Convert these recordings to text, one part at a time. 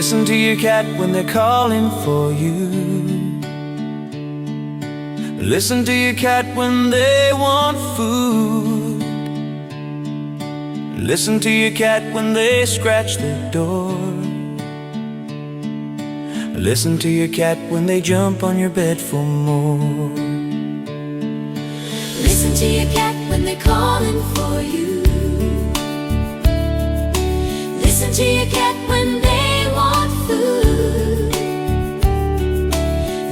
Listen to your cat when they're calling for you. Listen to your cat when they want food. Listen to your cat when they scratch the door. Listen to your cat when they jump on your bed for more. Listen to your cat when they're calling for you. Listen to your cat when they want food.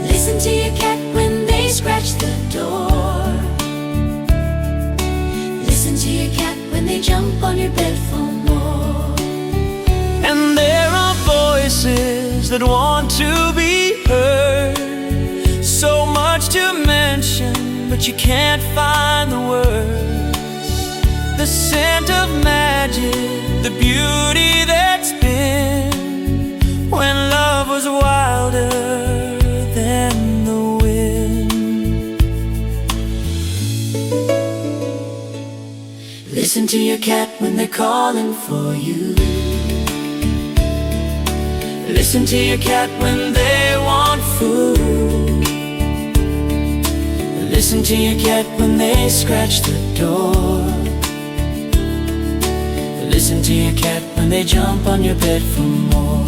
Listen to your cat when they scratch the door. Listen to your cat when they jump on your bed for more. And there are voices that want to be heard, so much to mention, but you can't find the words. The scent of magic, the beauty that's been when love was wilder than the wind. Listen to your cat when they're calling for you. Listen to your cat when they want food. Listen to your cat when they scratch the door. Listen to your cat when they jump on your bed for more.